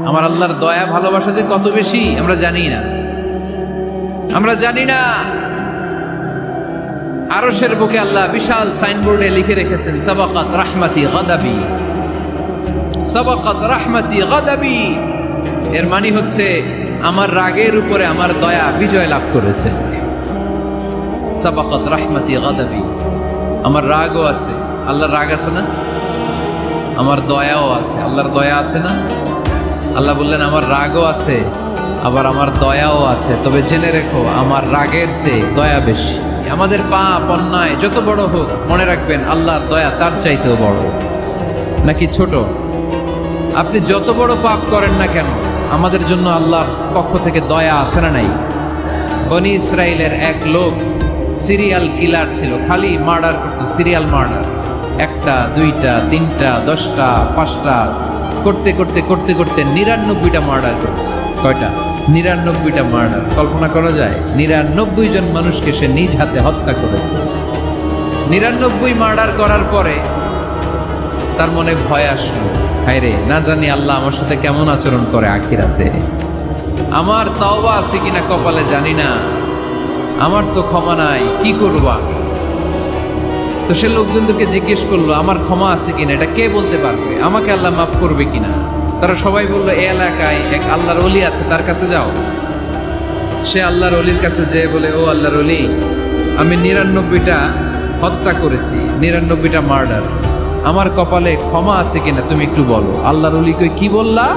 আমার আল্লাহর দয়া ভালোবাসা যে কত বেশি আমরা জানি না, আমরা জানি না। আরশের বুকে আল্লাহ বিশাল সাইনবোর্ডে লিখে রেখেছেন সাবাকাত রাহমাতি গাদাবি, সাবাকাত রাহমাতি গাদাবি। এর মানে হচ্ছে আমার রাগের উপরে আমার দয়া বিজয় লাভ করেছে। সাবাকাত রাহমাতি গাদাবি, আমার রাগও আছে, আল্লাহর রাগ আছে না, আমার দয়াও আছে, আল্লাহর দয়া আছে না। আল্লাহ বললেন আমার রাগও আছে আবার আমার দয়াও আছে, তবে জেনে রেখো আমার রাগের চেয়ে দয়া বেশি। আমাদের পাপ অন্যায় যত বড় হোক মনে রাখবেন আল্লাহর দয়া তার চাইতেও বড়। নাকি ছোট? আপনি যত বড় পাপ করেন না কেন আমাদের জন্য আল্লাহর পক্ষ থেকে দয়া আছে না নাই? বনি ইসরাইলের এক লোক সিরিয়াল কিলার ছিল, খালি মার্ডার করতো, সিরিয়াল মার্ডার, একটা দুইটা তিনটা 10টা 5টা করতে করতে করতে করতে 99টা মার্ডার করেছে। কয়টা? 99টা মার্ডার। কল্পনা করা যায়? 99 জন মানুষকে সে নিজ হাতে হত্যা করেছে। 99 মার্ডার করার পরে তার মনে ভয় আসলো, হায়রে না জানি আল্লাহ আমার সাথে কেমন আচরণ করে আখিরাতে, আমার তাওবা আছে কিনা কপালে জানি না, আমার তো ক্ষমা নাই, কি করব আমি? তো সে লোকজনদেরকে জিজ্ঞেস করলো আমার ক্ষমা আছে কিনা, এটা কে বলতে পারবে, আমাকে আল্লাহ মাফ করবে কিনা? তারা সবাই বললো এই এলাকায় এক আল্লাহর ওলি আছে, তার কাছে যাও। সে আল্লাহর ওলির কাছে যেয়ে বলে, ও আল্লাহর ওলি, আমি 99টা হত্যা করেছি, 99টা মার্ডার, আমার কপালে ক্ষমা আছে কিনা তুমি একটু বলো। আল্লাহর ওলি কই, কি বললা?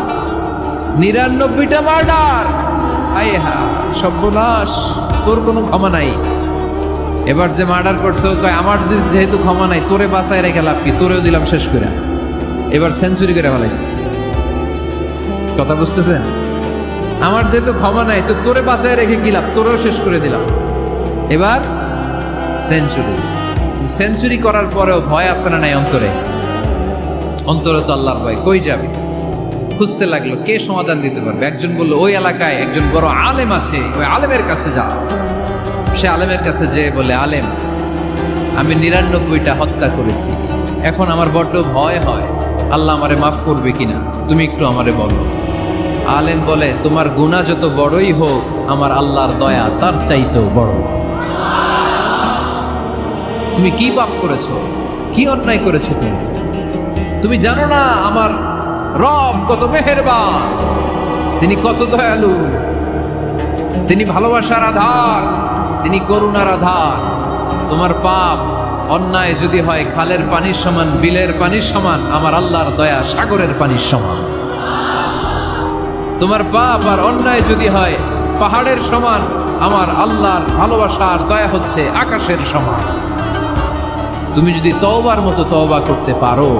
99টা মার্ডার? আয় হা সর্বনাশ, তোর কোনো ক্ষমা নাই। এবার যে মার্ডার করছে ও কয় আমার যেহেতু ক্ষমা নাই, তোরে বাঁচায় রেখে লাভ কি, তোরেও দিলাম শেষ করে। এবার সেঞ্চুরি করে ফেলাইছে। কথা বুঝতেছেন? আমার যেহেতু ক্ষমা নাই তো তোরে বাঁচায় রেখে কি লাভ, তোরেও শেষ করে দিলাম। এবার সেঞ্চুরি। সেঞ্চুরি করার পরেও ভয় আসে না নাই অন্তরে? অন্তরে তো আল্লাহর ভয়, কই যাবে? খুঁজতে লাগলো কে সমাধান দিতে পারবে। একজন বললো ওই এলাকায় একজন বড় আলেম আছে, ওই আলেমের কাছে যাও। সে আলেমের কাছে যেয়ে বলে, আলেম আমি 99টা হত্যা করেছি, এখন আমার বড্ড ভয় হয়, আল্লাহ আমারে মাফ করবে কিনা, তুমি একটু আমারে বলো। আলেম বলে, তোমার গুনাহ যত বড়ই হোক আমার আল্লাহর দয়া তার চাইতেও বড়। তুমি কি পাপ করেছো, কি অন্যায় করেছো তুমি? তুমি জানো না আমার রব কত মেহেরবান, তিনি কত দয়ালু, তিনি ভালোবাসার আধার, তিনি করুণার আধার। তোমার পাপ অন্যায় যদি হয় খালের পানির সমান, বিলের পানির সমান, আমার আল্লাহর দয়া সাগরের পানির সমান। তোমার পাপ আর অন্যায় যদি হয় পাহাড়ের সমান, আমার আল্লাহর ভালোবাসার দয়া হচ্ছে আকাশের সমান। তুমি যদি তওবার মতো তওবা করতে পারো,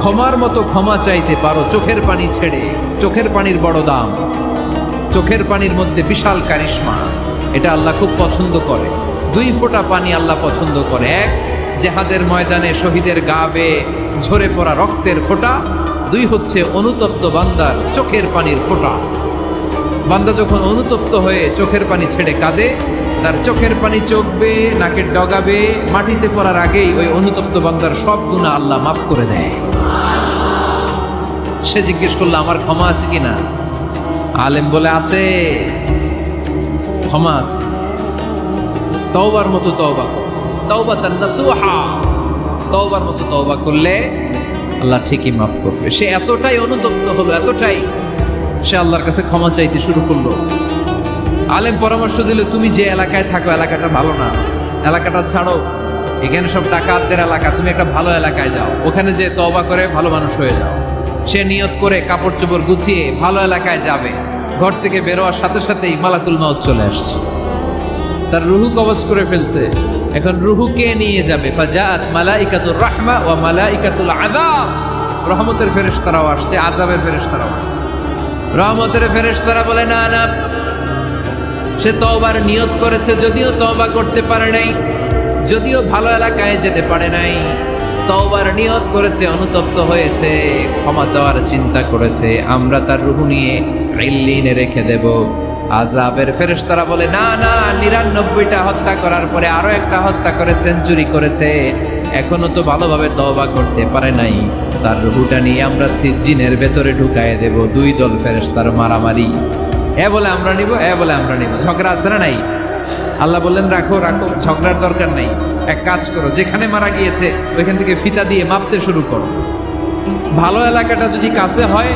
ক্ষমার মতো ক্ষমা চাইতে পারো, চোখের পানি ছেড়ে, চোখের পানির বড় দাম, চোখের পানির মধ্যে বিশাল কারিশমা, এটা আল্লাহ খুব পছন্দ করে। 2 ফোঁটা পানি আল্লাহ পছন্দ করে। এক, জেহাদের ময়দানে শহীদের গা বেয়ে ঝরে পড়া রক্তের ফোঁটা। 2 হচ্ছে অনুতপ্ত বান্দার চোখের পানির ফোঁটা। বান্দা যখন অনুতপ্ত হয়ে চোখের পানি ছেড়ে কাঁদে, তার চোখের পানি চোখ বেয়ে নাকের ডগা বেয়ে মাটিতে পড়ার আগেই ওই অনুতপ্ত বান্দার সব গুনাহ আল্লাহ মাফ করে দেয়। সে জিজ্ঞেস করলো আমার ক্ষমা আছে কিনা? আলেম বলে আছে, ক্ষমা আছে। তওবার মতো তওবা কর, তাওবাতান নাসুহা, তওবার মতো তওবা করলে আল্লাহ ঠিকই মাফ করবে। সে এতটাই অনুতপ্ত হলো, এতটাই, সে আল্লাহর কাছে ক্ষমা চাইতে শুরু করলো। আলেম পরামর্শ দিল, তুমি যে এলাকায় থাকো এলাকাটা ভালো না, এলাকাটা ছাড়ো, এখানে সব ডাকাতদের এলাকা, তুমি একটা ভালো এলাকায় যাও, ওখানে যে তওবা করে ভালো মানুষ হয়ে যাও। সে নিয়ত করে কাপড় চোপড় গুছিয়ে ভালো এলাকায় যাবে। ঘর থেকে বেরোয়ার সাথে সাথেই মালাকুল মাউত চলে আসছে, তার রুহু কবজ করে ফেলছে। এখন রুহু কে নিয়ে যাবে? ফাজাত মালাইকাতুর রাহমা ওয়া মালাইকাতুল আযাব। রহমতের ফেরেশতারাও আসছে, আযাবের ফেরেশতারাও আসছে। রহমতের ফেরেশতারা বলে না না, সে তওবার নিয়ত করেছে, যদিও তওবা করতে পারে নাই, যদিও ভালো এলাকায় যেতে পারে নাই, তওবার নিয়ত করেছে, অনুতপ্ত হয়েছে, ক্ষমা চাওয়ার চিন্তা করেছে, আমরা তার রুহু নিয়ে ইল্লিনে রেখে দেব। আযাবের ফেরেশতারা বলে না না, 99টা হত্যা করার পরে আরো একটা হত্যা করে সেঞ্চুরি করেছে, এখনো তো ভালোভাবে তওবা করতে পারে নাই, তার রুহুটা নিয়ে আমরা সিজ্জিনের ভেতরে ঢুকায় দেব। দুই দল ফেরেশতার মারামারি, এ বলে আমরা নিব, এ বলে আমরা নিব। ঝগড়া আছে না নাই? আল্লাহ বললেন রাখো রাখো, ঝগড়ার দরকার নেই। এক কাজ করো, যেখানে মারা গিয়েছে ওইখান থেকে ফিতা দিয়ে মাপতে শুরু করো। ভালো এলাকাটা যদি কাছে হয়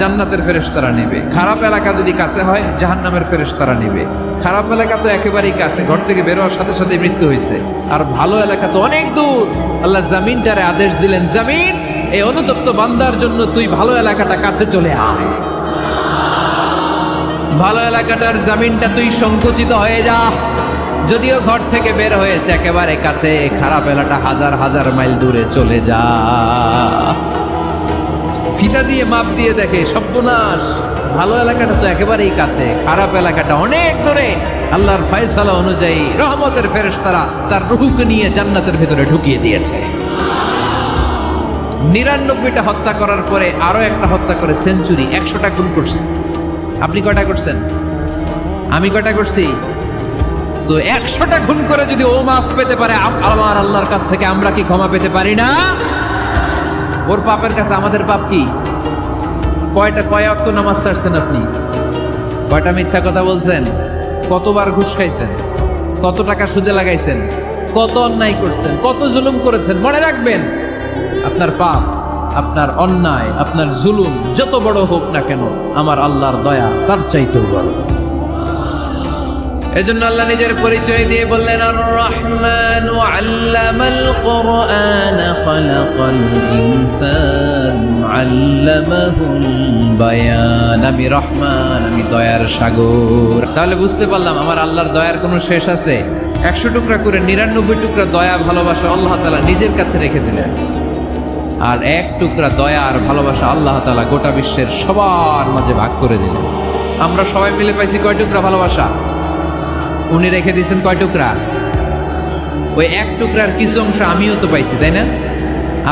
জান্নাতের ফেরেশতারা নেবে, খারাপ এলাকা যদি কাছে হয় জাহান্নামের ফেরেশতারা নেবে। খারাপ এলাকা তো একেবারেই কাছে, ঘর থেকে বের হওয়ার সাথে সাথে মৃত্যু হয়েছে। আর ভালো এলাকা তো অনেক দূর। আল্লাহ জামিনটারে আদেশ দিলেন, জামিন এই অনুতপ্ত বান্দার জন্য তুই ভালো এলাকাটা কাছে চলে আয়। ভালো এলাকাটার জামিনটা তুই সংকুচিত হয়ে যা। যদিও ঘর থেকে বের হয়েছে একেবারে কাছে, খারাপ এলাকা হাজার হাজার মাইল দূরে চলে যা। ফিতা দিয়ে মাপ দিয়ে দেখে সর্বনাশ, ভালো এলাকাটা তো একেবারেই কাছে, খারাপ এলাকাটা অনেক দূরে। আল্লাহর ফয়সালা অনুযায়ী রহমতের ফেরেশতারা তার রূহকে নিয়ে জান্নাতের ভিতরে ঢুকিয়ে দিয়েছে। 99টা হত্যা করার পরে আরো একটা হত্যা করে সেঞ্চুরি, 100টা খুন করছে। আপনি কয়টা করছেন? আমি কয়টা করছি? তো 100টা খুন করে যদি ও মাফ পেতে পারে আমার আল্লাহর কাছ থেকে, আমরা কি ক্ষমা পেতে পারি না? ওর পাপের কাছে আমাদের পাপ কি? কয় ওয়াক্ত নামাজ ছাড়ছেন আপনি? কয়টা মিথ্যা কথা বলছেন? কতবার ঘুষ খাইছেন? কত টাকা সুদে লাগাইছেন? কত অন্যায় করছেন? কত জুলুম করেছেন? মনে রাখবেন, আপনার পাপ, আপনার অন্যায়, আপনার জুলুম যত বড় হোক না কেন, আমার আল্লাহর দয়া তার চাইতেও বড়। এজন্য আল্লাহ নিজের পরিচয় দিয়ে বললেন, আর রহমান আল্লামাল কুরআন খালাকাল ইনসান আল্লামাহুল বায়ান। আমি রহমান, আমি দয়ার সাগর। তাহলে বুঝতে পারলাম আমার আল্লাহর দয়ার কোনো শেষ আছে? 100 টুকরা করে 99 টুকরা দয়া ভালোবাসা আল্লাহ তাআলা নিজের কাছে রেখে দিলেন, আর 1 টুকরা দয়া আর ভালোবাসা আল্লাহ তাআলা গোটা বিশ্বের সবার মাঝে ভাগ করে দিলেন। আমরা সবাই মিলে পাইছি কয় টুকরা ভালোবাসা? উনি রেখে দিয়েছেন কয় টুকরা? ওই 1 টুকরার কিছু অংশ আমিও তো পাইছি, তাই না?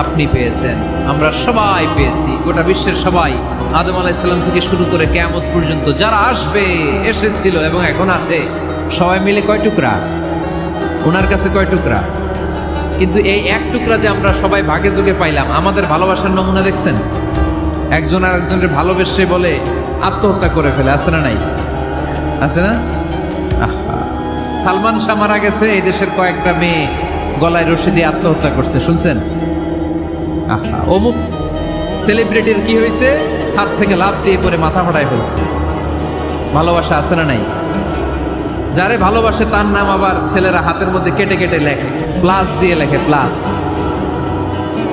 আপনি পেয়েছেন, আমরা সবাই পেয়েছি, গোটা বিশ্বের সবাই, আদম আলাইহিস সালাম থেকে শুরু করে কিয়ামত পর্যন্ত যারা আসবে, এসেছিল এবং এখন আছে, সবাই মিলে কয় টুকরা? ওনার কাছে কয় টুকরা? কিন্তু এই 1 টুকরা যে আমরা সবাই ভাগে যোগে পাইলাম, আমাদের ভালোবাসার নমুনা দেখছেন? একজন আর একজনের ভালোবেসে বলে আত্মহত্যা করে ফেলে, আছে না নাই? আছে না? সালমান শাহ মারা গেছে, এই দেশের কয়েকটা মেয়ে গলায় রশি দিয়ে আত্মহত্যা করছে, শুনছেন? অমুক সেলিব্রিটির কি হয়েছে, ছাদ থেকে লাফ দিয়ে করে মাথা ফাটায় ফেলছে। ভালোবাসা আছে না নাই? যারে ভালোবাসে তার নাম আবার ছেলেরা হাতের মধ্যে কেটে কেটে লেখে, প্লাস দিয়ে লেখে, প্লাস।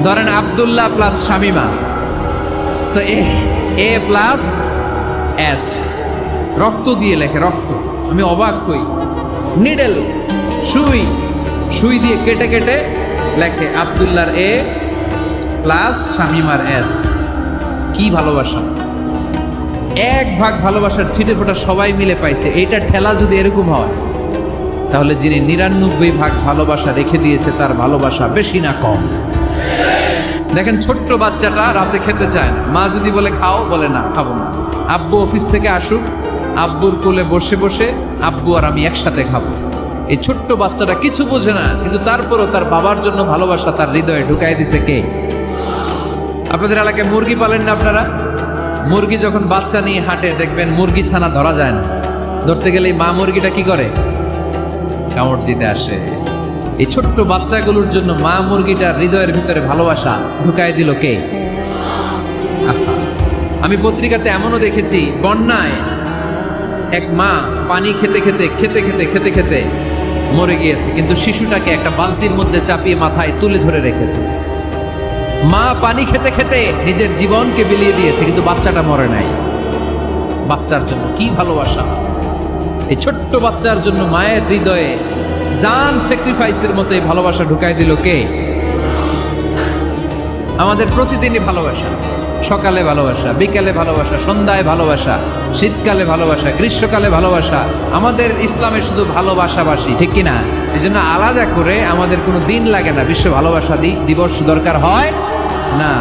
ধরেন আব্দুল্লাহ প্লাস শামিমা, তো এ প্লাস এস, রক্ত দিয়ে লেখে, রক্ত। আমি অবাক হই, নিডেল, সুই দিয়ে কেটে কেটে লেখে আব্দুল্লাহর এ প্লাস শামিমার এস। কি ভালোবাসা! 1 ভাগ ভালোবাসার ছিটে ফোটা সবাই মিলে পাইছে। এইটা ঠেলা যদি এরকম হয়, তাহলে যিনি 99 ভাগ ভালোবাসা রেখে দিয়েছে তার ভালোবাসা বেশি না কম? দেখেন, ছোট্ট বাচ্চাটা রাতে খেতে চায় না, মা যদি বলে খাও, বলে না, খাবো না। আব্বু অফিস থেকে আসুক, আব্বুর কোলে বসে বসে আব্বু আর আমি একসাথে খাবো। এই ছোট্ট বাচ্চাটা কিছু বোঝে না, কিন্তু তারপরও তার বাবার জন্য ভালোবাসা তার হৃদয়ে ঢুকাই দিছে কে? আপনাদের এলাকায় মুরগি পালেন না আপনারা? মুরগি যখন বাচ্চা নিয়ে হাঁটে, দেখবেন মুরগি ছানা ধরা যায় না, ধরতে গেলেই মা মুরগিটা কি করে? কামড় দিতে আসে। এই ছোট্ট বাচ্চাগুলোর জন্য মা মুরগিটার হৃদয়ের ভিতরে ভালোবাসা ঢুকাই দিল কে? আমি পত্রিকাতে এমনও দেখেছি, বন্যায় এক মা পানি খেতে খেতে খেতে খেতে খেতে খেতে মরে গিয়েছে, কিন্তু শিশুটাকে একটা বালতির মধ্যে চাপিয়ে মাথায় তুলে ধরে রেখেছে। মা পানি খেতে খেতে নিজের জীবনকে বিলিয়ে দিয়েছে, কিন্তু বাচ্চাটা মরে নাই। বাচ্চার জন্য কি ভালোবাসা! এই ছোট্ট বাচ্চার জন্য মায়ের হৃদয়ে জান স্যাক্রিফাইসের মতো এই ভালোবাসা ঢুকাই দিল কে? আমাদের প্রতিদিনই ভালোবাসা, সকালে ভালোবাসা, বিকালে ভালোবাসা, সন্ধ্যায় ভালোবাসা, শীতকালে ভালোবাসা, গ্রীষ্মকালে ভালোবাসা। আমাদের ইসলামে শুধু ভালোবাসাবাসী, ঠিক কিনা? এই জন্য আলাদা করে আমাদের কোনো দিন লাগে না, বিশ্ব ভালোবাসা দিবস দরকার হয় না।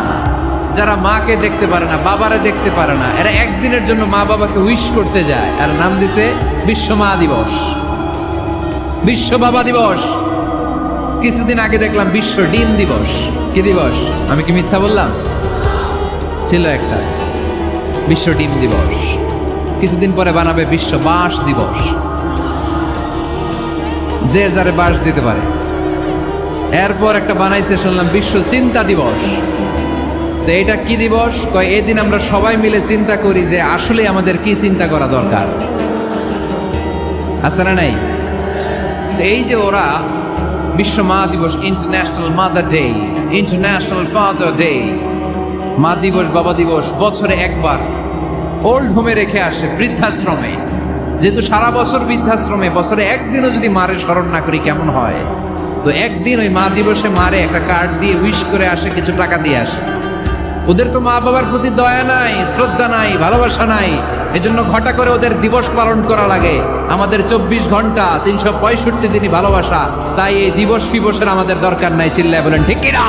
যারা মাকে দেখতে পারে না, বাবারে দেখতে পারে না, এরা একদিনের জন্য মা বাবাকে উইশ করতে যায়, আর নাম দিছে বিশ্ব মা দিবস, বিশ্ব বাবা দিবস। কিছুদিন আগে দেখলাম বিশ্ব ডিম দিবস। কি দিবস? আমি কি মিথ্যা বললাম? ছিল একটা বিশ্ব ডিম দিবস। কিছুদিন পরে বানাবে বিশ্ব বাঁশ দিবস, যে যারে বাঁশ দিতে পারে। এরপর একটা বানাইছে শুনলাম বিশ্ব চিন্তা দিবস। তো এটা কি দিবস? কয় এই দিন আমরা সবাই মিলে চিন্তা করি যে আসলে আমাদের কি চিন্তা করা দরকার, আছে না নাই? তো এই যে ওরা বিশ্ব মা দিবস, international mother day, international father day, মা দিবস বাবা দিবস বছরে একবার ওল্ড হোমে রেখে আসে, বৃদ্ধাশ্রমে। যেহেতু সারা বছর বৃদ্ধাশ্রমে, বছরে একদিনও যদি মারে স্মরণ না করি কেমন হয়? তো একদিন ওই মা দিবসে মারে একটা কার্ড দিয়ে উইশ করে আসে, কিছু টাকা দিয়ে আসে। ওদের তো মা বাবার প্রতি দয়া নাই, শ্রদ্ধা নাই, ভালোবাসা নাই, এজন্য ঘটা করে ওদের দিবস পালন করা লাগে। আমাদের 24 ঘন্টা 365 দিনই ভালোবাসা, তাই এই দিবস ফিবসের আমাদের দরকার নাই। চিল্লায় বলেন ঠিক কিনা?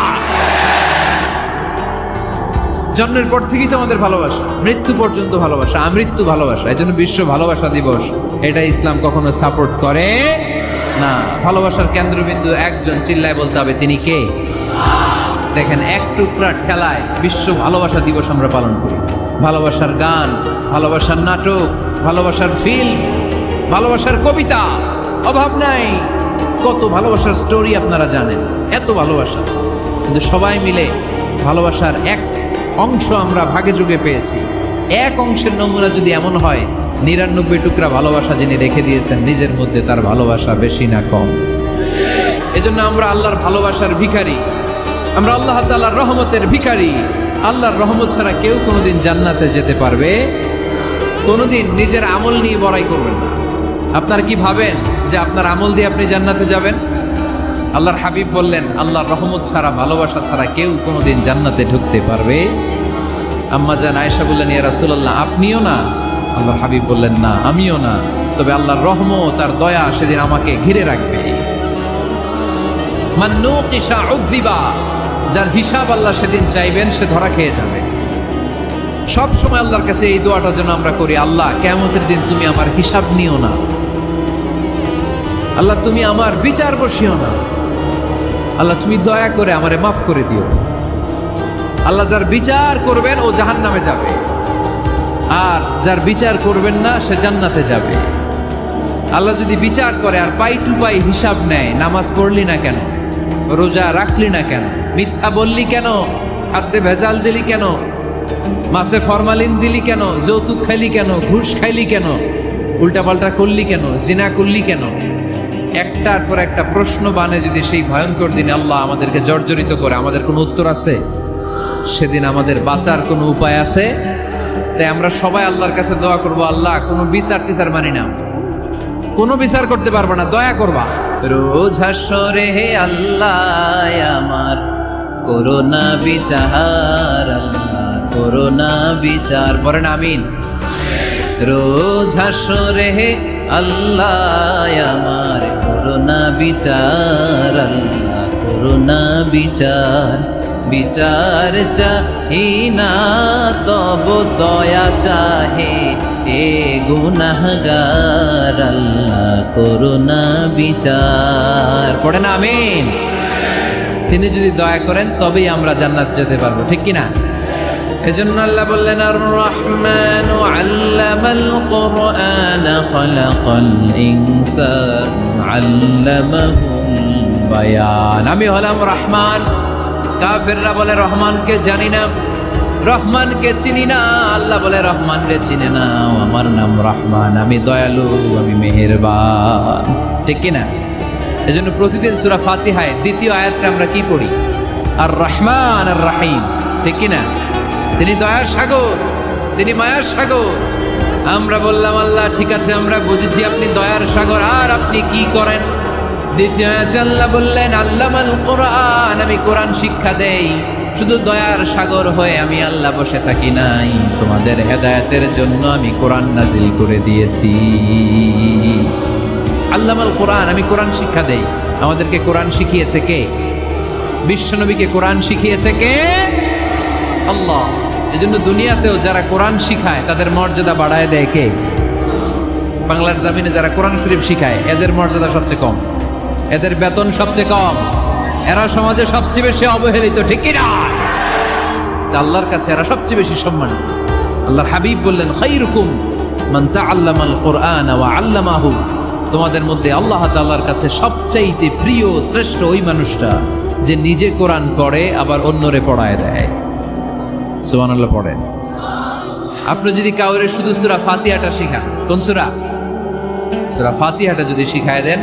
জন্মের পর থেকেই তো আমাদের ভালোবাসা, মৃত্যু পর্যন্ত ভালোবাসা, আমৃত্যু ভালোবাসা। এই জন্য বিশ্ব ভালোবাসা দিবস, এটা ইসলাম কখনো সাপোর্ট করে না। ভালোবাসার কেন্দ্রবিন্দু একজন, চিল্লায় বলতে হবে তিনি কে? দেখেন, এক টুকরা ঠেলায় বিশ্ব ভালোবাসা দিবস আমরা পালন করি। ভালোবাসার গান, ভালোবাসার নাটক, ভালোবাসার ফিল্ম, ভালোবাসার কবিতা, অভাব নাই। কত ভালোবাসার স্টোরি আপনারা জানেন, এত ভালোবাসা। কিন্তু সবাই মিলে ভালোবাসার এক অংশ আমরা ভাগে যুগে পেয়েছি। এক অংশের নমুনা যদি এমন হয়, 99 টুকরা ভালোবাসা যিনি রেখে দিয়েছেন নিজের মধ্যে, তার ভালোবাসা বেশি না কম? এজন্য আমরা আল্লাহর ভালোবাসার ভিখারি, আমরা আল্লাহ তাআলার রহমতের ভিখারি। আল্লাহর রহমত ছাড়া কেউ কোনোদিন জান্নাতে যেতে পারবে? কোনোদিন নিজের আমল নিয়ে বড়াই করবেন না। আপনার কি ভাবেন যে আপনার আমল দিয়ে আপনি জান্নাতে যাবেন? আল্লাহর হাবিব বললেন, আল্লাহর রহমত ছাড়া, ভালোবাসা ছাড়া কেউ কোনোদিন জান্নাতে ঢুকতে পারবে? আম্মা জান আয়েশা বললেন, ইয়া রাসূলুল্লাহ আপনিও না? আল্লাহর হাবিব বললেন, না আমিও না, তবে আল্লাহর রহমত আর দয়া সেদিন আমাকে ঘিরে রাখবে। মান নুকিশা উযিবা, যার হিসাব আল্লাহ সেদিন চাইবেন সে ধরা খেয়ে যাবে। সব সময় আল্লাহর কাছে এই দোয়াটা যেন আমরা করি, আল্লাহ কিয়ামতের দিন তুমি আমার হিসাব নিও না, আল্লাহ তুমি আমার বিচার বসিও না, আল্লাহ তুমি দয়া করে আমারে মাফ করে দিও। আল্লাহ যার বিচার করবেন ও জাহান্নামে যাবে, আর যার বিচার করবেন না সে জান্নাতে যাবে। আল্লাহ যদি বিচার করে আর পাই টু পাই হিসাব নেয়, নামাজ পড়লি না কেন, রোজা রাখলি না কেন, মিথ্যা বললি কেন, খাদ্যে ভেজাল দিলি কেন, মাছে ফরমালিন দিলি কেন, যৌতুক খাইলি কেন, ঘুষ খাইলি কেন, উল্টাপাল্টা করলি কেন, জিনা করলি কেন, একটার পর একটা প্রশ্ন বানে যদি সেই ভয়ঙ্কর দিনে আল্লাহ আমাদেরকে জর্জরিত করে, আমাদের কোনো উত্তর আছে? সেদিন আমাদের বাঁচার কোনো উপায় আছে? তাই আমরা সবাই আল্লাহর কাছে দোয়া করবো, আল্লাহ কোনো বিচার টিচার মানি না, কোনো বিচার করতে পারবো না, দয়া করবা। রোজ হাসরে হে আল্লাহ আমার করোনা বিচার, আল্লাহ করোনা বিচার, পড়েন আমিন। রোজ হাসরে হে আল্লাহ আমার করোনা বিচার, আল্লাহ করোনা বিচার। বিচার চাহি না তব দয়া চাহে এ গুনাহগার, আল্লাহ করোনা বিচার, পড়েন আমিন। তিনি যদি দয়া করেন তবেই আমরা জান্নাত যেতে পারবো, ঠিক কিনা? এজন্য আল্লাহ বললেন, আর রহমানু আল্লামাল কুরআন খালাকাল ইনসান আল্লামাহুল বায়ান। আমি হলাম রহমান। কাফেররা বলে রহমানকে জানি না, রহমানকে চিনি না। আল্লাহ বলে রহমানকে চিনে না, আমার নাম রহমান, আমি দয়ালু, আমি মেহেরবান, ঠিক কিনা? এজন্য প্রতিদিন সূরা ফাতিহায় দ্বিতীয় আয়াতটা আমরা কি পড়ি? আর রহমান আর রাহিম, ঠিক কিনা? তিনি দয়ার সাগর, তিনি মায়ার সাগর। আমরা বললাম, আল্লাহ ঠিক আছে আমরা বুঝেছি আপনি দয়ার সাগর, আর আপনি কি করেন? দ্বিতীয় আয়াতে আল্লাহ বললেন, আল্লামাল কোরআন, আমি কোরআন শিক্ষা দেই। শুধু দয়ার সাগর হয়ে আমি আল্লাহ বসে থাকি নাই, তোমাদের হেদায়েতের জন্য আমি কোরআন নাজিল করে দিয়েছি। আল্লামাল কোরআন, আমি কোরআন শিক্ষা দেই। আমাদেরকে কোরআন শিখিয়েছে কে? বিশ্বনবীকে কোরআন শিখিয়েছে কে? আল্লাহ। এজন্য দুনিয়াতেও যারা কোরআন শিখায় তাদের মর্যাদা বাড়ায় দেয় কে? বাংলার জমিনে যারা কোরআন শরীফ শিখায় এদের মর্যাদা সবচেয়ে কম, এদের বেতন সবচেয়ে কম। এরা সমাজে সবচেয়ে বেশি অবহেলিত, ঠিক কি না? আল্লাহর কাছে এরা সবচেয়ে বেশি সম্মানিত। আল্লাহর হাবিব বললেন, খায়রুকুম মান তাআল্লামাল কুরআনা ওয়া আল্লামাহু। তোমাদের মধ্যে আল্লাহ তাআলার কাছে সবচাইতে প্রিয় শ্রেষ্ঠ ওই মানুষটা যে নিজে কোরআন পড়ে আবার অন্যরে পড়ায় দেয়। সুবহানাল্লাহ পড়েন। আপনি যদি কাউরে শুধু সূরা ফাতিহাটা শিখান, কোন সূরা? সূরা ফাতিহাটা যদি শিখায় দেন,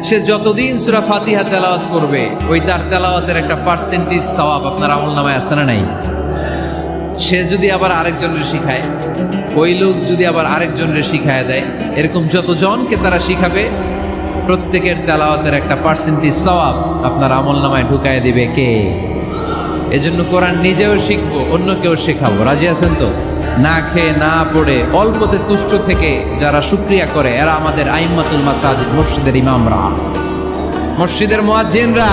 সে যতদিন সূরা ফাতিহা তেলাওয়াত করবে ওই তার তেলাওয়াতের একটা পার্সেন্টেজ সওয়াব আপনার আমলনামায় আছে না নাই? সে যদি আবার আরেকজনের শিখায়, ওই লোক যদি আবার আরেকজনের শিখায় দেয়, এরকম যতজনকে তারা শিখাবে প্রত্যেকের তেলাওয়াতের একটা পার্সেন্টেজ সওয়াব আপনার আমলনামায় ঢুকায় দিবে কে? এজন্য কোরআন নিজেও শিখবো, অন্যকেও শেখাবো। রাজি আছেন তো? না খেয়ে না পড়ে অল্পতে তুষ্ট থেকে যারা শুকরিয়া করে এরা আমাদের আইম্মাতুল মাসাজিদ, মসজিদের ইমামরা, মসজিদের মুয়াজ্জিনরা।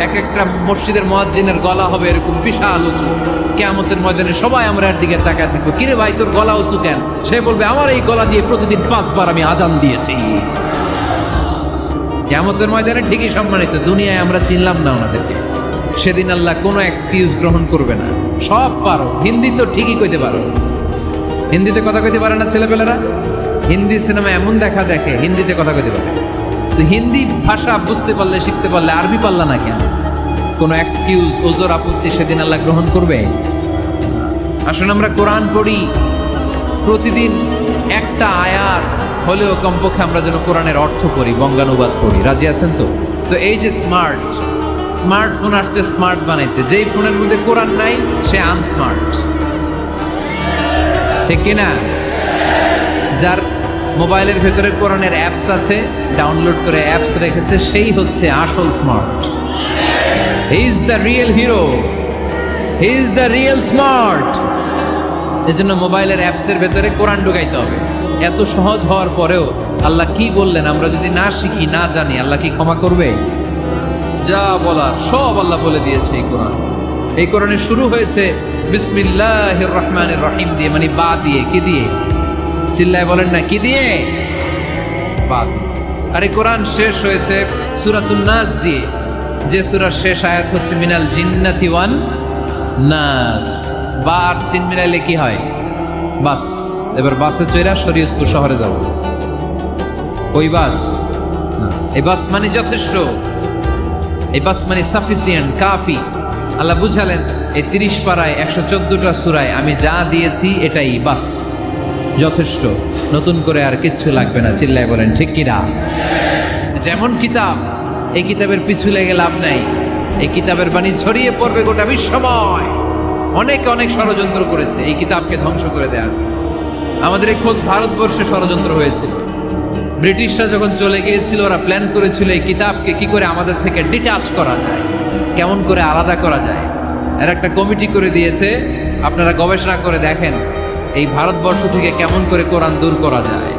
এক একটা মসজিদের মুয়াজ্জিনের গলা হবে এরকম বিশাল উঁচু। কিয়ামতের ময়দানে সবাই আমরা এর দিকে তাকায় থাকবো, কিরে ভাই তোর গলা উঁচু কেন? সে বলবে, আমার এই গলা দিয়ে প্রতিদিন 5 বার আমি আজান দিয়েছি। কিয়ামতের ময়দানে ঠিকই সম্মানিত, দুনিয়ায় আমরা চিনলাম না ওনাদেরকে। সেদিন আল্লাহ কোনো এক্সকিউজ গ্রহণ করবে না। সব পারো, হিন্দি তো ঠিকই কইতে পারো। হিন্দিতে কথা কইতে পারে না ছেলেপেলেরা? হিন্দি সিনেমা এমন দেখা দেখে হিন্দিতে কথা কইতে পারে। তো হিন্দি ভাষা বুঝতে পারলে, শিখতে পারলে আরবি পারলা না কেন? কোনো এক্সকিউজ, ওজর, আপত্তি সেদিন আল্লাহ গ্রহণ করবে? আসুন আমরা কোরআন পড়ি, প্রতিদিন একটা আয়াত হলেও কমপক্ষে আমরা যেন কোরআনের অর্থ পড়ি, বঙ্গানুবাদ পড়ি। রাজি আছেন তো? তো এই যে স্মার্টফোন আসছে স্মার্ট বানাইতে, যেই ফোনের মধ্যে কোরআন নাই সে আনস্মার্ট, ঠিক কিনা? যার মোবাইলের ভেতরে কোরআনের অ্যাপস আছে, ডাউনলোড করে অ্যাপস রেখেছে, সেই হচ্ছে আসল smart. He is the real hero, he is the real smart. এজন্য মোবাইলের অ্যাপসের ভেতরে কোরআন ঢুকাইতে হবে। এত সহজ হওয়ার পরেও আল্লাহ কি বললেন আমরা যদি না শিখি, না জানি, আল্লাহ কি ক্ষমা করবে? যা বলার সব আল্লাহ বলে দিয়েছে এই কোরআন। এই কোরআনে শুরু হয়েছে বিসমিল্লাহির রহমানির রহিম দিয়ে, মানে বা দিয়ে। কি দিয়ে? চিল্লায় বলেন না, কি দিয়ে? বা। আর এই কোরআন শেষ হয়েছে সূরাতুন নাস দিয়ে, যে সূরার শেষ আয়াত হচ্ছে মিনাল জিন্নাতি ওয়ান নাস। বা আর সিন মিলাইলে কি হয়? বাস। এবার বাসে চড়া শরীয়তপুর শহরে যাব। ওই বাস? এই বাস মানে যথেষ্ট, এই বাস মানে সাফিসিয়েন্ট, কাফি। আল্লাহ বুঝালেন এই 30 পারায় 114টা সূরায় আমি যা দিয়েছি এটাই বাস, যথেষ্ট, নতুন করে আর কিচ্ছু লাগবে না। চিল্লায় বলেন ঠিক কিনা? যেমন কিতাব, এই কিতাবের পিছু লেগে লাভ নাই। এই কিতাবের বাণী ছড়িয়ে পড়বে গোটা বিশ্বময়। অনেকে অনেক ষড়যন্ত্র করেছে এই কিতাবকে ধ্বংস করে দেওয়ার। আমাদের এই খোদ ভারতবর্ষে ষড়যন্ত্র হয়েছিল। ব্রিটিশরা যখন চলে গিয়েছিল, ওরা প্ল্যান করেছিল এই কিতাবকে কি করে আমাদের থেকে ডিটাচ করা যায়, কেমন করে আলাদা করা যায়। এর একটা কমিটি করে দিয়েছে, আপনারা গবেষণা করে দেখেন এই ভারতবর্ষ থেকে কেমন করে কোরআন দূর করা যায়।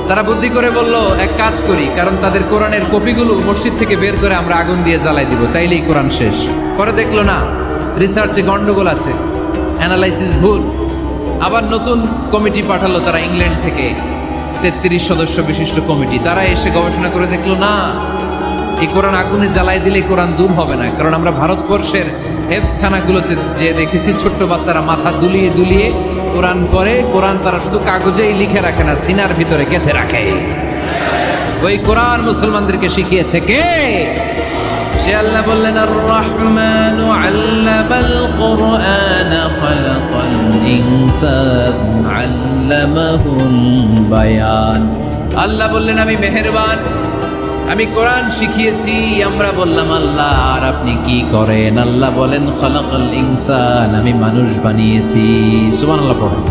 তারা বুদ্ধি করে বলল, এক কাজ করি, কারণ তাদের কোরআনের কপিগুলো মসজিদ থেকে বের করে আমরা আগুন দিয়ে জ্বালাই দিব, তাইলেই কোরআন শেষ। পরে দেখলো না, রিসার্চে গন্ডগোল আছে, অ্যানালাইসিস ভুল। আবার নতুন কমিটি পাঠালো তারা ইংল্যান্ড থেকে, 33 সদস্য বিশিষ্ট কমিটি। তারা এসে গবেষণা করে দেখলো না, এই কোরআন আগুনে জ্বালাই দিলে কোরআন দূর হবে না। কারণ আমরা ভারতবর্ষের হেফজখানাগুলোতে যে দেখেছি, ছোট্ট বাচ্চারা মাথা দুলিয়ে দুলিয়ে কোরআন পড়ে। কোরআন তারা শুধু কাগজেই লিখে রাখে না, সিনার ভিতরে গেঁথে রাখে। ওই কোরআন মুসলমানদেরকে শিখিয়েছে কে? সে আল্লাহ বললেন, আর রহমানু আল্লামাল কুরআন খালাকাল ইনসান আল্লামাহুল বায়ান। আল্লাহ বললেন আমি মেহেরবান, আমি কোরআন শিখিয়েছি। আমরা বললাম আল্লাহ আর আপনি কি করেন? আল্লাহ বলেন খালাকাল ইনসান, আমি মানুষ বানিয়েছি। সুবহানাল্লাহ পড়েন।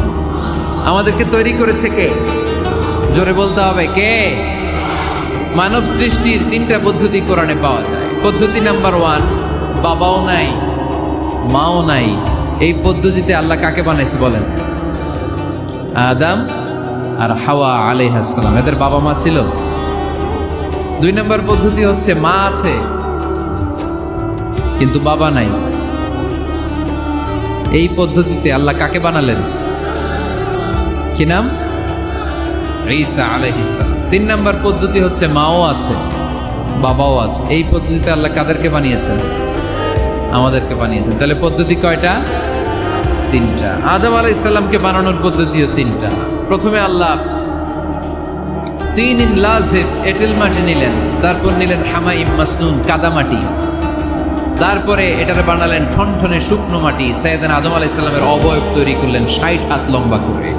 আমাদেরকে তৈরি করেছে কে? জোরে বলতে হবে কে? মানব সৃষ্টির 3টা পদ্ধতি কোরআনে পাওয়া যায়। পদ্ধতি নাম্বার 1, বাবাও নাই মাও নাই। এই পদ্ধতিতে আল্লাহ কাকে বানাইছে বলেন? আদম আর হাওয়া আলাইহিস সালাম, এদের বাবা মা ছিল। 2 নম্বর পদ্ধতি হচ্ছে মা আছে কিন্তু বাবা নাই। এই পদ্ধতিতে আল্লাহ কাকে বানালেন? কি নাম? ঈসা আলাইহিস সালাম। 3 নম্বর পদ্ধতি হচ্ছে মাও আছে বাবাও আছে। এই পদ্ধতিতে আল্লাহ কাদেরকে বানিয়েছেন? আমাদেরকে বানিয়েছেন। তাহলে পদ্ধতি কয়টা? তিনটা। আদম আলাইহিস সালামকে বানানোর পদ্ধতিও তিনটা। প্রথমে আল্লাহ তিন লাজিব এঁটেল মাটি নিলেন, তারপর নিলেন হামাইম মাসনুন কাদামাটি, তারপরে এটারে বানালেন ঠনঠনে শুকনো মাটি। সাইয়েদনা আদম আলাইহিস সালামের অবয়ব তৈরি করলেন 60 হাত লম্বা করে।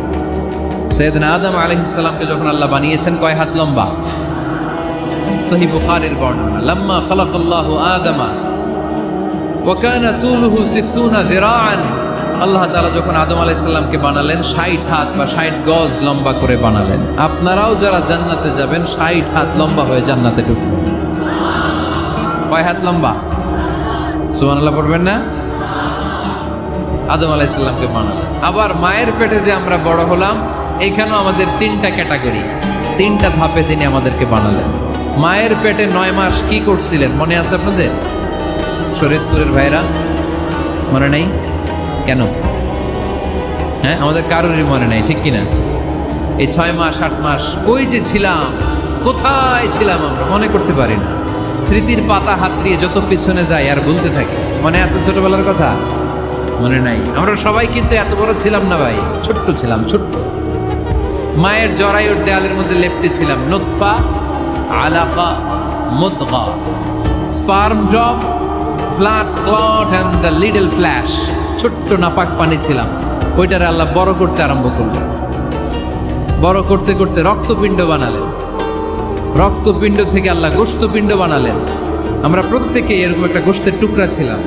সাইয়েদনা আদম আলাইহিস সালামকে যখন আল্লাহ বানিয়েছেন কয় হাত লম্বা? সহিহ বুখারীর বর্ণনা, লাম্মা খালাকাল্লাহু আদামা ওয়া কানা তুলুহু 60 যিরাআন। আল্লাহ তাআলা যখন আদম আলাইহিস সালামকে বানালেন 60 হাত বা 60 গজ লম্বা করে বানালেন। আপনারাও যারা জান্নাতে যাবেন 60 হাত লম্বা হয়ে জান্নাতে ঢুকবেন। কয় হাত লম্বা? সুবহানাল্লাহ পড়বেন না? আদম আলাইহিস সালামকে বানালেন। আবার মায়ের পেটে যে আমরা বড় হলাম, এইখানেও আমাদের তিনটা ক্যাটাগরি, তিনটা ধাপে তিনি আমাদেরকে বানালেন। মায়ের পেটে 9 মাস কি করছিলেন মনে আছে আপনাদের? শরীয়তপুরের ভাইরা মনে নেই কেন? হ্যাঁ, আমাদের কারোরই মনে নাই, ঠিক কিনা? এই 6 মাস 8 মাস কই যে ছিলাম, কোথায় ছিলাম আমরা মনে করতে পারি না। স্মৃতির পাতা হাতড়িয়ে যত পিছনে যাই আর ভুলতে থাকি। মনে আছে ছোটবেলার কথা? মনে নাই। আমরা সবাই কিন্তু এত বড় ছিলাম না ভাই, ছোট্ট ছিলাম, ছোট্ট। মায়ের জরায়ুর দেয়ালের মধ্যে লেপ্টে ছিলাম। নুতফা, আলাকা, মুদগা, sperm drop, blood clot and the little flesh. ছোট্ট নাপাক পানি ছিলাম। ওইটারে আল্লাহ বড় করতে আরম্ভ করলেন। বড় করতে করতে রক্তপিণ্ড বানালেন। রক্তপিণ্ড থেকে আল্লাহ গোশতপিণ্ড বানালেন। আমরা প্রত্যেকে এরকম একটা গোশতের টুকরা ছিলাম।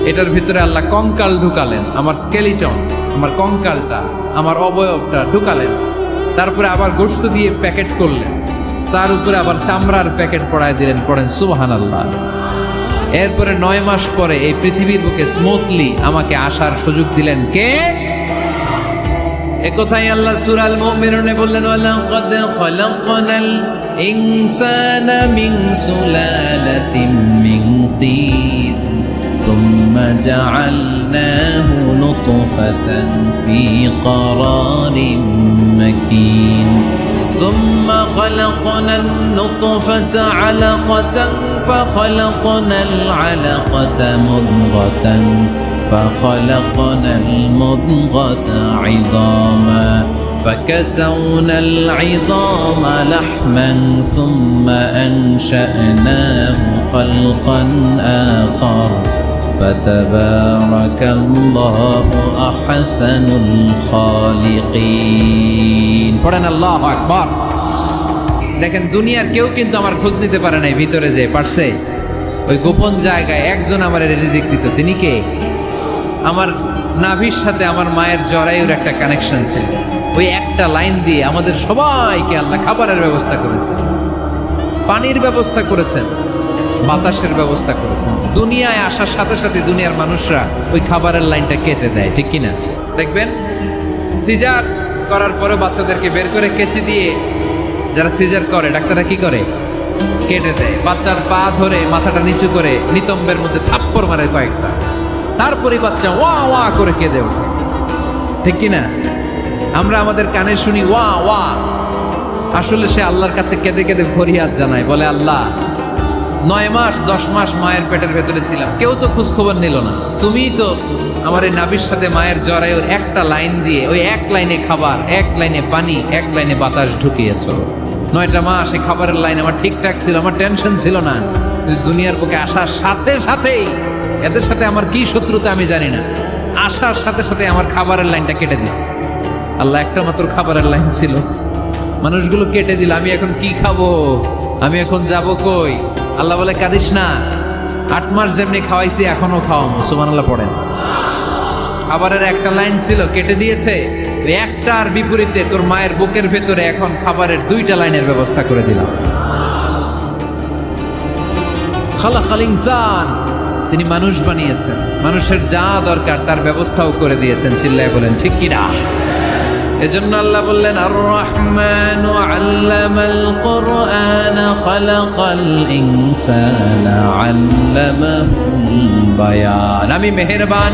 এটার ভিতরে আল্লাহ কঙ্কাল ঢুকালেন, আমার স্কেলিটন, আমার কঙ্কালটা, আমার অবয়বটা ঢুকালেন। তারপরে আবার গোশত দিয়ে প্যাকেট করলেন, তার উপরে আবার চামড়ার প্যাকেট পড়ায় দিলেন। পড়েন সুবহানাল্লাহ। এরপরে 9 মাস পরে এই পৃথিবীর বুকে স্মুথলি আমাকে আসার সুযোগ দিলেন কে? একথাই আল্লাহ সূরা আল মুমিনুনে বললেন, ওয়ালাকাদ খালাকনাল ইনসানা মিন সুলালাতিন মিন তিন সুম্মা জাআলনাহু নুতফাতান ফি ক্বারারিন মাকিন ثم خلقنا النطفة علقة فخلقنا العلقة مضغة فخلقنا المضغة عظاما فكسونا العظام لحما ثم أنشأناه خلقا آخر فتبارك الله أحسن الخالقين। পড়েন আল্লাহু আকবার। দেখেন দুনিয়ার কেউ কিন্তু আমার খোঁজ নিতে পারে নাই, ভিতরে যে পারছে ওই গোপন জায়গায় একজন আমার রিজিক দিত। তিনি কে? আমার নাভির সাথে আমার মায়ের জরায়ুর একটা কানেকশন ছিল। ওই একটা লাইন দিয়ে আমাদের সবাইকে আল্লাহ খাবারের ব্যবস্থা করেছেন, পানির ব্যবস্থা করেছেন, বাতাসের ব্যবস্থা করেছেন। দুনিয়ায় আসার সাথে সাথে দুনিয়ার মানুষরা ওই খাবারের লাইনটা কেটে দেয়, ঠিক কিনা? দেখবেন সিজার করার পরে বাচ্চাদেরকে বের করে কেচি দিয়ে যারা সিজার করে ডাক্তাররা কি করে? কেটে দেয়। বাচ্চার পা ধরে মাথাটা নিচু করে নিতম্বের মধ্যে থাপ্পড় মারে কয়েকটা, তারপরে বাচ্চা ওয়া ওয়া করে কেঁদে ওঠে, ঠিক কিনা? আমরা আমাদের কানে শুনি ওয়া ওয়া, আসলে সে আল্লাহর কাছে কেঁদে কেঁদে ফরিয়াদ জানায়, বলে আল্লাহ 9 মাস 10 মাস মায়ের পেটের ভেতরে ছিলাম, কেউ তো খোঁজ খবর নিল না। তুমিই তো আমার এই নাভির সাথে মায়ের জরায়ুর একটা লাইন দিয়ে ওই এক লাইনে খাবার, এক লাইনে পানি, এক লাইনে বাতাস ঢুকিয়েছো। 9টা মাস এই খাবারের লাইন আমার ঠিকঠাক ছিল, আমার টেনশন ছিল না। দুনিয়ার বুকে আসার সাথে সাথেই, এদের সাথে আমার কি শত্রুতা আমি জানি না, আসার সাথে সাথে আমার খাবারের লাইনটা কেটে দিস। আল্লাহ একটা মাত্র খাবারের লাইন ছিল, মানুষগুলো কেটে দিল। আমি এখন কি খাবো? আমি এখন যাব কই? আল্লাহ বলে কাঁদিস না, 8 মাস যেমনি খাওয়াইছি এখনো খাওয়াবো। সুবহানাল্লাহ পড়েন। খাবারের একটা লাইন ছিল, কেটে দিয়েছে। ওই একটার বিপরীতে তোর মায়ের বুকের ভেতরে এখন খাবারের 2টা লাইনের ব্যবস্থা করে দিলাম। খালাকাল ইনসান, তিনি মানুষ বানিয়েছেন, মানুষের যা দরকার তার ব্যবস্থাও করে দিয়েছেন। চিল্লায় বলেন ঠিক কিনা? এজন্য আল্লাহ বললেন আর রহমানু আল্লামাল কুরআন খালাকাল ইনসানা আল্লামাহুল বায়ান। আমি মেহেরবান,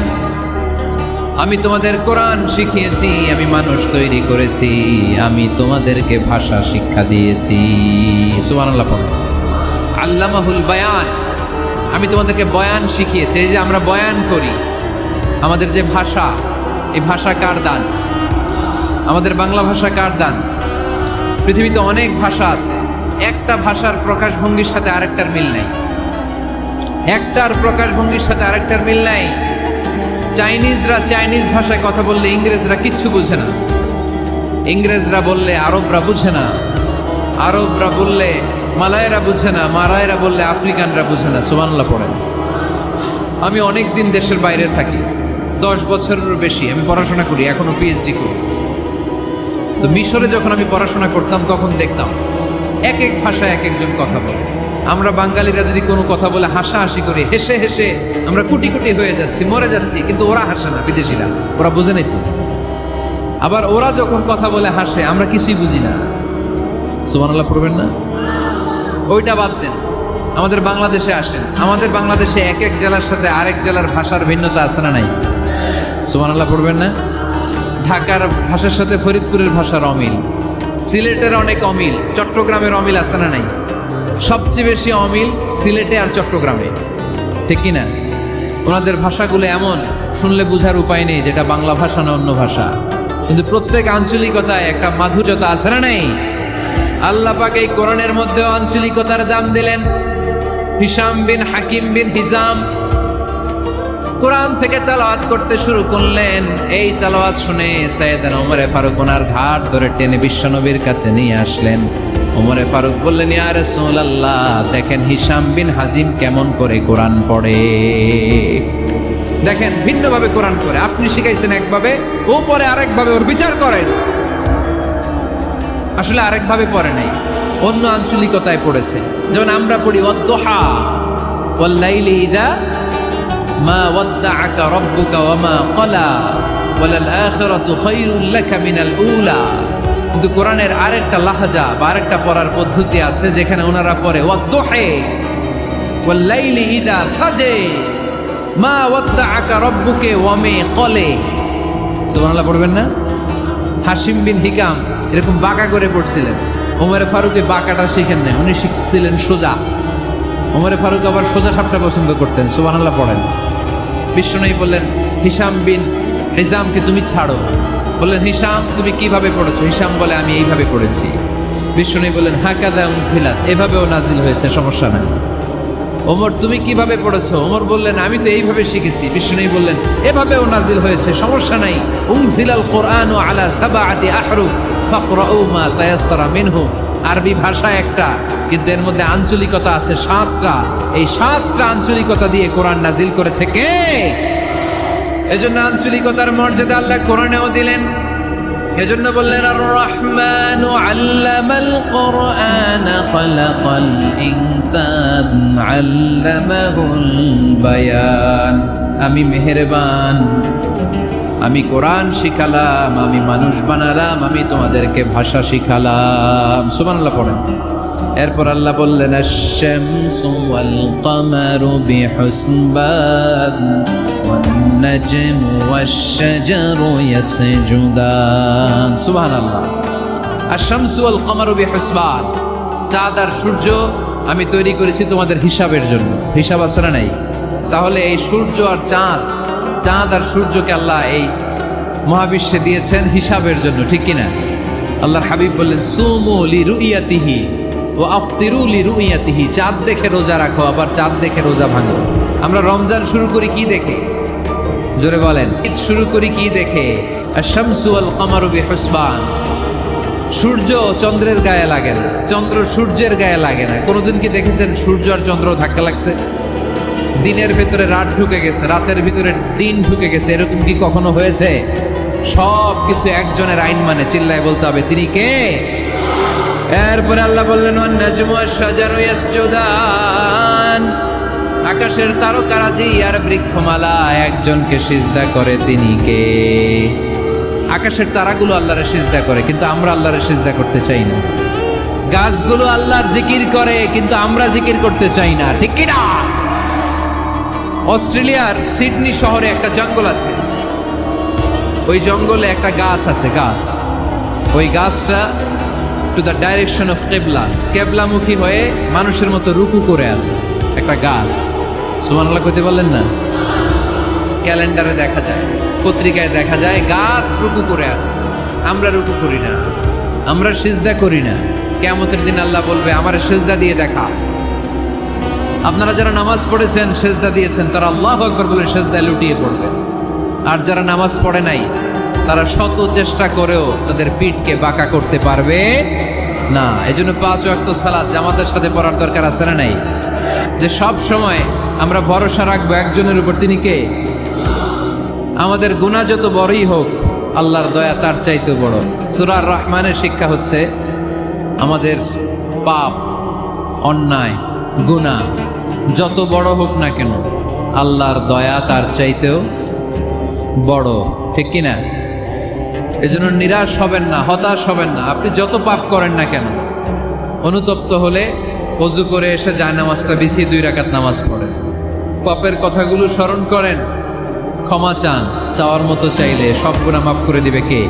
আমি তোমাদের কোরআন শিখিয়েছি, আমি মানুষ তৈরি করেছি, আমি তোমাদেরকে ভাষা শিক্ষা দিয়েছি। সুবহানাল্লাহ পড়ো। আল্লামাহুল বায়ান, আমি তোমাদেরকে বয়ান শিখিয়েছি। এই যে আমরা বয়ান করি, আমাদের যে ভাষা, এই ভাষা কার দান? আমাদের বাংলা ভাষা কার দান? পৃথিবীতে অনেক ভাষা আছে, একটা ভাষার প্রকাশভঙ্গির সাথে আরেকটার মিল নাই। একটার প্রকাশভঙ্গির সাথে আরেকটার মিল নাই। চাইনিজরা চাইনিজ ভাষায় কথা বললে ইংরেজরা কিচ্ছু বুঝে না, ইংরেজরা বললে আরবরা বুঝে না, আরবরা বললে মালায়রা বুঝে না, মালায়রা বললে আফ্রিকানরা বুঝে না। সুবহানাল্লাহ পড়েন। আমি অনেক দিন দেশের বাইরে থাকি, 10 বছরেরও বেশি আমি পড়াশোনা করি, এখনো পিএইচডি করি। তো মিশরে যখন আমি পড়াশোনা করতাম তখন দেখতাম এক এক ভাষায় এক একজন কথা বলে। আমরা বাঙালিরা যদি কোনো কথা বলে হাসাহাসি করি, হেসে হেসে আমরা কুটি কুটি হয়ে যাচ্ছি, মরে যাচ্ছি, কিন্তু ওরা হাসে না, বিদেশিরা, ওরা বুঝে নাই তো। আবার ওরা যখন কথা বলে হাসে, আমরা কিছুই বুঝি না। সুবহানাল্লাহ পড়বেন না? ওইটা বাদ দেন, আমাদের বাংলাদেশে আসেন। আমাদের বাংলাদেশে এক এক জেলার সাথে আরেক জেলার ভাষার ভিন্নতা আছে না নাই? সুবহানাল্লাহ পড়বেন না? ঢাকার ভাষার সাথে ফরিদপুরের ভাষার অমিল, সিলেটের অনেক অমিল, চট্টগ্রামের অমিল আছে না নাই? সবচেয়ে বেশি অমিল সিলেটে আর চট্টগ্রামে, ঠিক কি না? ওনাদের ভাষাগুলো এমন, শুনলে বুঝার উপায় নেই যেটা বাংলা ভাষা না অন্য ভাষা, কিন্তু প্রত্যেক আঞ্চলিকতায় একটা মাধুর্যতা আছে না নাই? আল্লাহ পাক এই কোরআনের মধ্যে আঞ্চলিকতার দাম দিলেন। হিশাম বিন হাকিম বিন হিজাম কোরআন থেকে তেলাওয়াত করতে শুরু করলেন। এই তেলাওয়াত শুনে সাইয়েদনা ওমরে ফারুক ওনার ঘাট ধরে টেনে বিশ্বনবীর কাছে নিয়ে আসলেন। ওমরে ফারুক বললেন, ইয়া রাসূলুল্লাহ, দেখেন হিশাম বিন হাজিম কেমন করে কোরআন পড়ে, দেখেন ভিন্নভাবে কোরআন পড়ে। আপনি শিখাইছেন একভাবে, ও পরে আরেকভাবে, ওর বিচার করেন। আসলে আরেকভাবে পড়ে নাই, অন্য আঞ্চলিকতায় পড়েছে। যেমন আমরা পড়ি ওয়াদ-দুহা ওয়াল-লাইলি ইযা মা ওয়াদ্দাআকা রাব্বুকা ওয়া মা ক্বালা ওয়ালাল আখিরাতু খায়রুল লাকা মিনাল উলা। কিন্তু কোরআনের আরেকটা লাহজা বা আরেকটা পড়ার পদ্ধতি আছে, যেখানে ওনারা পড়ে ওয়াদ-দুহা ওয়াল-লাইলি ইযা সাজে মা ওয়াদ্দাআকা রাব্বুকা ওয়া মা ক্বালা। সুবহানাল্লাহ পড়বেন না? হাশিম বিন হিকাম এরকম বাঁকা করে পড়ছিলেন। ওমরে ফারুক এই বাঁকাটা শিখেন না, উনি শিখছিলেন সোজা। ওমরে ফারুক আবার সোজা সাপটা পছন্দ করতেন। সুবহানাল্লাহ পড়েন। বিশ্বনবী বললেন, হিশাম বিন হিজামকে তুমি ছাড়ো। বললেন, হিশাম তুমি কিভাবে পড়েছো? হিশাম বলে, আমি এইভাবে পড়েছি। বিশ্বনবী বললেন, হাকাদা উনজিলাত, এভাবেও নাজিল হয়েছে, সমস্যা নাই। ওমর তুমি কিভাবে পড়েছো? ওমর বললেন, আমি তো এইভাবে শিখেছি। বিশ্বনবী বললেন, এভাবেও নাজিল হয়েছে, সমস্যা নাই। উনজিলাল কুরআনু আলা সাবআতি আহরুফ ফাকরাউ মা তায়াসসারা মিনহু। আরবি ভাষা একটা, কিন্তু এর মধ্যে আঞ্চলিকতা আছে 7টা। এই 7টা আঞ্চলিকতা দিয়ে কোরআন নাজিল করেছে কে? এজন্য আঞ্চলিকতার মর্যাদা আল্লাহ কোরআনেও দিলেন। এজন্য বললেন, আর রহমানু আল্লামাল কুরআন খালাকাল ইনসান আল্লামাহুল বায়ান। আমি মেহেরবান, আমি কোরআন শিখালাম, আমি মানুষ বানালাম, আমি তোমাদেরকে ভাষা শিখালাম। সুবহানাল্লাহ পড়েন। এরপর আল্লাহ বললেন, আশ-শামসু ওয়াল কামারু বিহুসবান ওয়ান নাজমু ওয়াশ-শাজারু ইয়াসজুদান। সুবহানাল্লাহ। আশ-শামসু ওয়াল কামারু বিহুসবান, চাঁদ আর সূর্য আমি তৈরি করেছি তোমাদের হিসাবের জন্য। হিসাব আছে না নাই? তাহলে এই সূর্য আর চাঁদ, চাঁদ আর সূর্যকে আল্লাহ এই মহাবিশ্বে দিয়েছেন হিসাবের জন্য, ঠিক কিনা? আল্লাহর হাবিব বললেন, সুমু লিরুইয়াতিহি ওয়া আফতিরু লিরুইয়াতিহি। চাঁদ দেখে রোজা রাখো, আবার চাঁদ দেখে রোজা ভাঙো। আমরা রমজান শুরু করি কি দেখে? জোরে বলেন। ঈদ শুরু করি কি দেখে? আশ-শামসু ওয়াল কামারু বিহুসবান। সূর্য চন্দ্রের গায়ে লাগে না, চন্দ্র সূর্যের গায়ে লাগে না। কোনোদিন কি দেখেছেন সূর্য আর চন্দ্র ধাক্কা লাগছে? দিনের ভেতরে রাত ঢুকে গেছে, রাতের ভিতরে দিন ঢুকে গেছে, এরকম কি কখনো হয়েছে? সব কিছু একজনের আইন মানে, চিল্লায় বলতে হবে, তিনি কে? এরপরে আল্লাহ বললেন, ওয়ান নাজমু ওয়াশ-শাজারু ইয়াসজুদান। আকাশের তারকারাজি আর বৃক্ষমালা একজনকে সিজদা করে, তিনি কে? আকাশের তারাগুলো আল্লাহরে সিজদা করে, কিন্তু আমরা আল্লাহরে সিজদা করতে চাই না। গাছগুলো আল্লাহর জিকির করে, কিন্তু আমরা জিকির করতে চাই না, ঠিক কি না? অস্ট্রেলিয়ার সিডনি শহরে একটা জঙ্গল আছে। ওই জঙ্গলে একটা গাছ আছে, গাছ। ওই গাছটা টু দ্য ডাইরেকশন অফ কেবলা, কেবলামুখী হয়ে মানুষের মতো রুকু করে আছে একটা গাছ। সুবহানাল্লাহ কইতে বললেন না? ক্যালেন্ডারে দেখা যায়, পত্রিকায় দেখা যায় গাছ রুকু করে আছে। আমরা রুকু করি না, আমরা সিজদা করি না। কিয়ামতের দিন আল্লাহ বলবে আমারে সিজদা দিয়ে দেখা। আপনারা যারা নামাজ পড়েছেন, সিজদা দিয়েছেন, তারা আল্লাহু আকবার বলে সিজদায় লুটিয়ে পড়বে। আর যারা নামাজ পড়ে নাই, তারা শত চেষ্টা করেও তাদের পিঠকে বাঁকা করতে পারবে না। এই জন্য 5 ওয়াক্ত সালাত জামাতের সাথে পড়ার দরকার আছে না নাই? যে সব সময় আমরা ভরসা রাখবো একজনের উপর, তিনি কে? আমাদের গুনাহ যত বড়ই হোক, আল্লাহর দয়া তার চাইতেও বড়। সূরা আর রহমানের শিক্ষা হচ্ছে আমাদের পাপ, অন্যায়, গুনাহ যত বড় হোক না কেন, আল্লাহর দয়া তার চাইতেও বড়, ঠিক কিনা? এজন্য নিরাশ হবেন না, হতাশ হবেন না। আপনি যত পাপ করেন না কেন, অনুতপ্ত হলে ওযু করে এসে জায়নামাজটা বিছিয়ে 2 রাকাত নামাজ পড়েন, পাপের কথাগুলো স্মরণ করেন, ক্ষমা চান। চাওয়ার মতো চাইলে সব গুনাহ মাফ করে দিবে কে?